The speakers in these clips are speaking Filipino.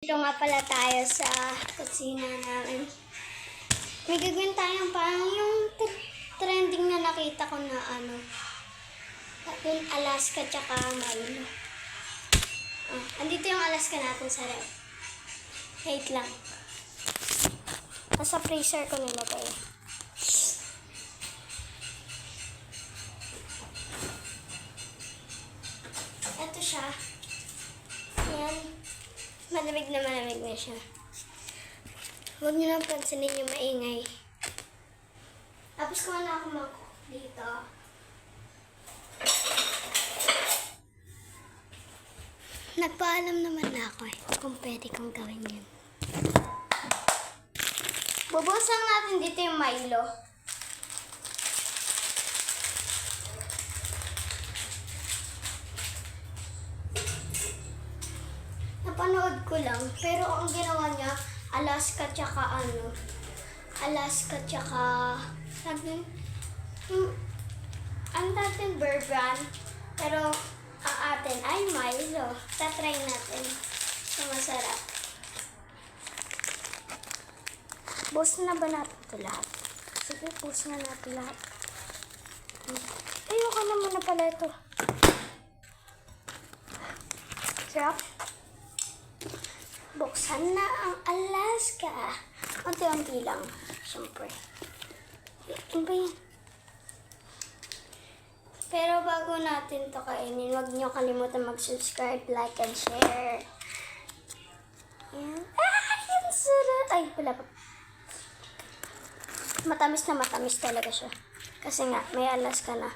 Dito nga pala tayo sa kusina namin. May gagawin tayong parang yung trending na nakita ko na yung Alaska tsaka Milo. Andito yung Alaska natin sa ref. Wait lang. Nasa freezer ko nilagay. Ito siya. Ayan. Malamig na siya. Huwag niyo lang pansinin yung maingay. Tapos kung ano ako mag-cook dito. Nagpaalam naman na ako kung pwede kong gawin yun. Bubusan natin dito yung Milo. Napanood ko lang, pero ang ginawa niya, Alaska tsaka ang natin bourbon, pero ang atin ay Milo. Tatry natin sa masarap. Bus na ba natin ito lahat? Sige, bus na natin lahat. Ayoko naman na pala ito. Sarap. Buksan na ang Alaska. Unti-unti lang. Siyempre. Ano ba yan? Pero bago natin to kainin, huwag niyo kalimutan mag-subscribe, like, and share. Ayan. Yung sarap. Ay, wala pa. Matamis na matamis talaga siya. Kasi nga, may Alaska na.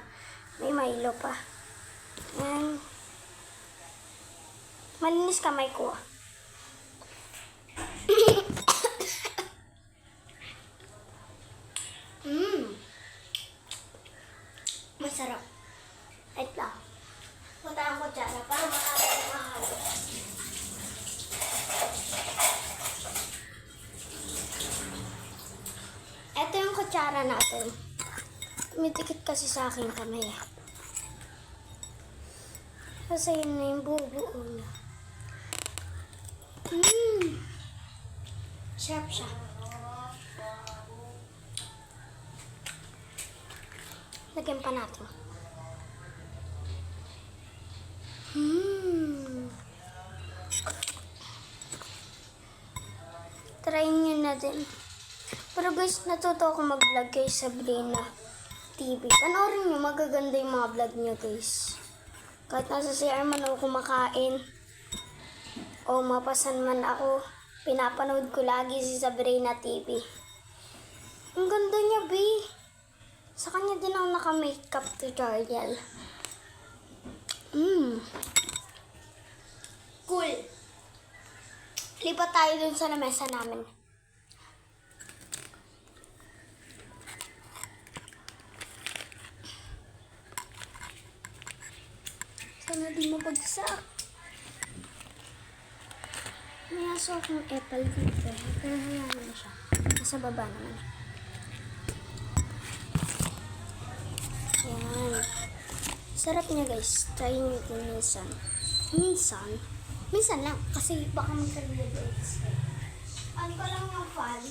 May Milo pa. Ayan. Malinis kamay ko. Masarap. Wait lang. Punta ang kutsara para makakita mahalo. Ito yung kutsara natin. Tumitikit kasi sa akin kamay. Kasi yun na yung buo-buo na. Sarap siya. Lagyan pa natin. Try nyo na din. Pero guys, natuto ako mag-vlog kay Sabrina TV. Panoorin nyo, magaganda yung mga vlog nyo guys. Kahit nasa CR man ako kumakain o mapasan man ako, pinapanood ko lagi si Sabrina TV. Ang ganda niya, B. Sa kanya din ako naka-makeup tutorial. Cool. Lipat tayo dun sa lamesa namin. Sana di mabagsak. May aso akong apple dito. Pero hayaan na siya. Nasa baba naman. Ayan. Sarap niya guys. Try nyo ito minsan. Minsan lang. Kasi baka magka-rebates. Ano ko lang yung fan.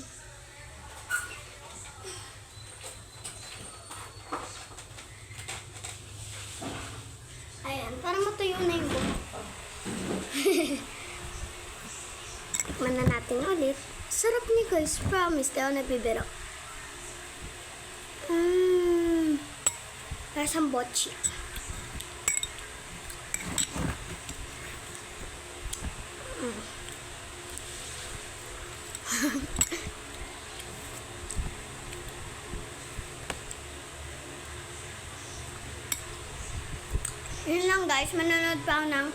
Ayan. Parang matuyo na yung buhok ko. Tikman na natin ulit. Sarap niya guys. Promise. Di ako nagbibiro. Lasang botchi. Yun lang guys. Manonood pa ako ng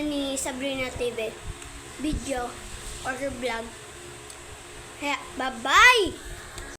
ni Sabrina TV video or vlog. Kaya, bye-bye!